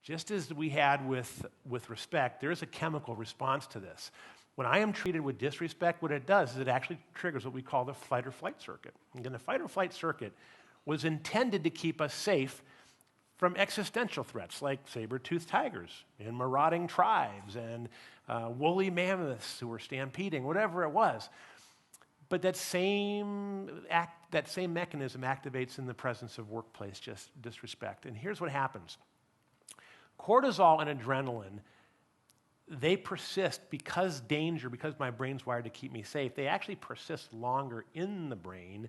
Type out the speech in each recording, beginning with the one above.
Just as we had with respect, there is a chemical response to this. When I am treated with disrespect, what it does is it actually triggers what we call the fight or flight circuit. And the fight or flight circuit was intended to keep us safe from existential threats like saber-toothed tigers and marauding tribes and woolly mammoths who were stampeding, whatever it was. But that same mechanism activates in the presence of workplace disrespect. And here's what happens. Cortisol and adrenaline, they persist because my brain's wired to keep me safe, they actually persist longer in the brain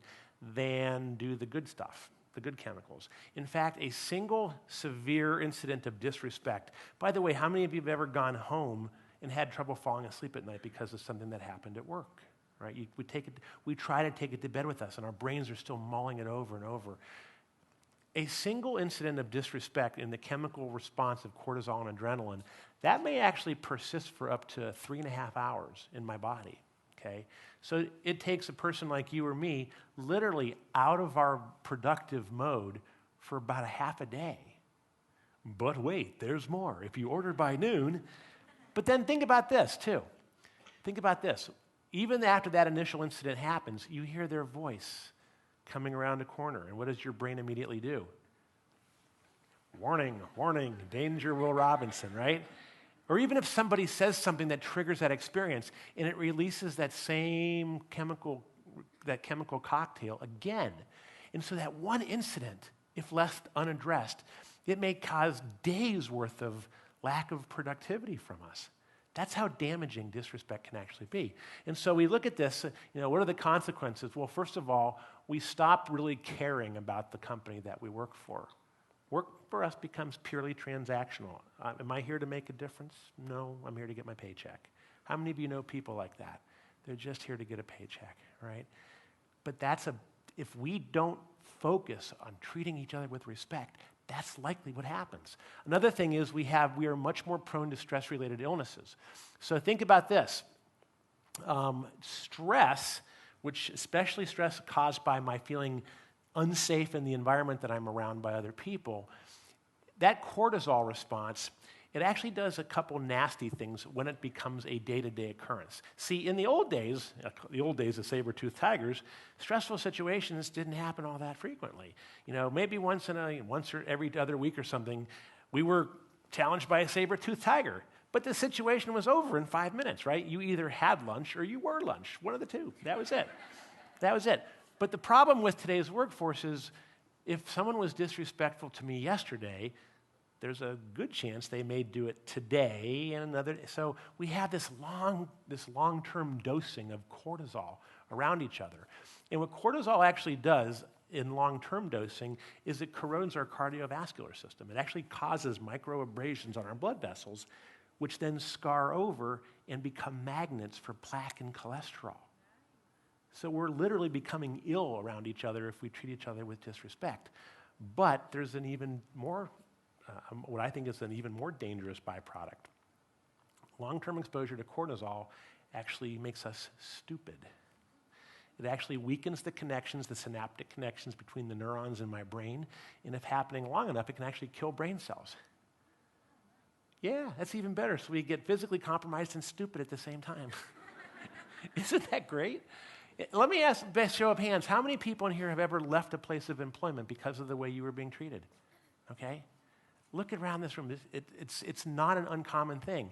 than do the good stuff, the good chemicals. In fact, a single severe incident of disrespect. By the way, how many of you have ever gone home and had trouble falling asleep at night because of something that happened at work? Right? We try to take it to bed with us, and our brains are still mulling it over and over. A single incident of disrespect in the chemical response of cortisol and adrenaline, that may actually persist for up to 3.5 hours in my body, okay? So it takes a person like you or me literally out of our productive mode for about a half a day. But wait, there's more. If you order by noon, but then think about this too. Think about this. Even after that initial incident happens, you hear their voice coming around a corner, and what does your brain immediately do? Warning, warning, danger, Will Robinson, right? Or even if somebody says something that triggers that experience, and it releases that same chemical cocktail again. And so that one incident, if left unaddressed, it may cause days worth of lack of productivity from us. That's how damaging disrespect can actually be. And so we look at this, what are the consequences? Well, first of all, we stop really caring about the company that we work for. Work for us becomes purely transactional. Am I here to make a difference? No, I'm here to get my paycheck. How many of you know people like that? They're just here to get a paycheck, right? But if we don't focus on treating each other with respect, that's likely what happens. Another thing is we are much more prone to stress-related illnesses. So think about this. Stress, which especially stress caused by my feeling unsafe in the environment that I'm around by other people, that cortisol response, it actually does a couple nasty things when it becomes a day-to-day occurrence. See, in the old days of saber-toothed tigers, stressful situations didn't happen all that frequently. Maybe once or every other week or something, we were challenged by a saber-toothed tiger. But the situation was over in 5 minutes, right? You either had lunch or you were lunch, one of the two. That was it. That was it. But the problem with today's workforce is if someone was disrespectful to me yesterday, there's a good chance they may do it today and another. So we have this long-term dosing of cortisol around each other. And what cortisol actually does in long-term dosing is it corrodes our cardiovascular system. It actually causes microabrasions on our blood vessels, which then scar over and become magnets for plaque and cholesterol. So we're literally becoming ill around each other if we treat each other with disrespect. But there's an even more what I think is an even more dangerous byproduct. Long-term exposure to cortisol actually makes us stupid. It actually weakens the connections, the synaptic connections between the neurons in my brain, and if happening long enough, it can actually kill brain cells. Yeah, that's even better. So we get physically compromised and stupid at the same time. Isn't that great? Let me ask, best show of hands, how many people in here have ever left a place of employment because of the way you were being treated? Okay? Look around this room. It's not an uncommon thing.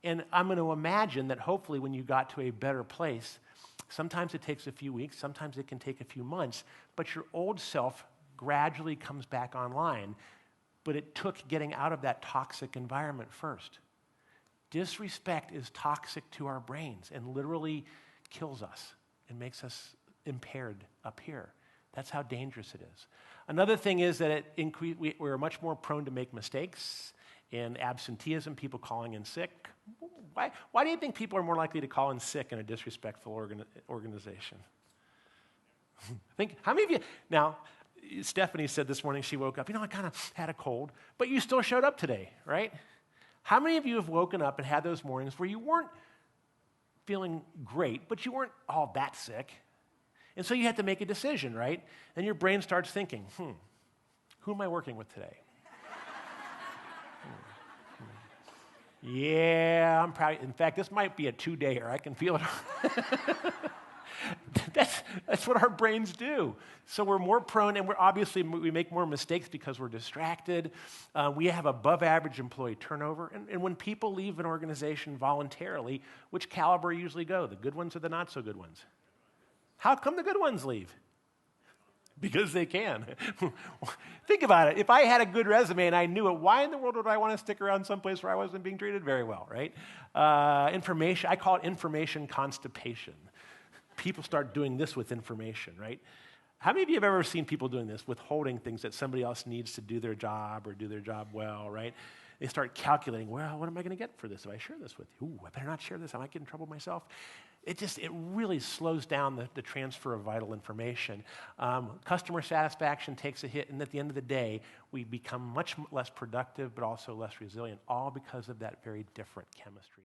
And I'm going to imagine that hopefully when you got to a better place, sometimes it takes a few weeks, sometimes it can take a few months, but your old self gradually comes back online. But it took getting out of that toxic environment first. Disrespect is toxic to our brains and literally kills us and makes us impaired up here. That's how dangerous it is. Another thing is that we're much more prone to make mistakes and absenteeism, people calling in sick. Why do you think people are more likely to call in sick in a disrespectful organization? How many of you, now, Stephanie said this morning she woke up, I kind of had a cold, but you still showed up today, right? How many of you have woken up and had those mornings where you weren't feeling great, but you weren't all that sick? And so you had to make a decision, right? And your brain starts thinking, who am I working with today? Yeah, I'm proud. In fact, this might be a 2-dayer. I can feel it. That's what our brains do. So we're more prone, and we make more mistakes because we're distracted. We have above average employee turnover. And when people leave an organization voluntarily, which caliber usually go? The good ones or the not so good ones? How come the good ones leave? Because they can. Think about it. If I had a good resume and I knew it, why in the world would I want to stick around someplace where I wasn't being treated very well, right? I call it information constipation. People start doing this with information, right? How many of you have ever seen people doing this, withholding things that somebody else needs to do their job or do their job well, right? They start calculating, well, what am I going to get for this if I share this with you? Ooh, I better not share this. I might get in trouble myself. It really slows down the transfer of vital information. Customer satisfaction takes a hit, and at the end of the day, we become much less productive, but also less resilient, all because of that very different chemistry.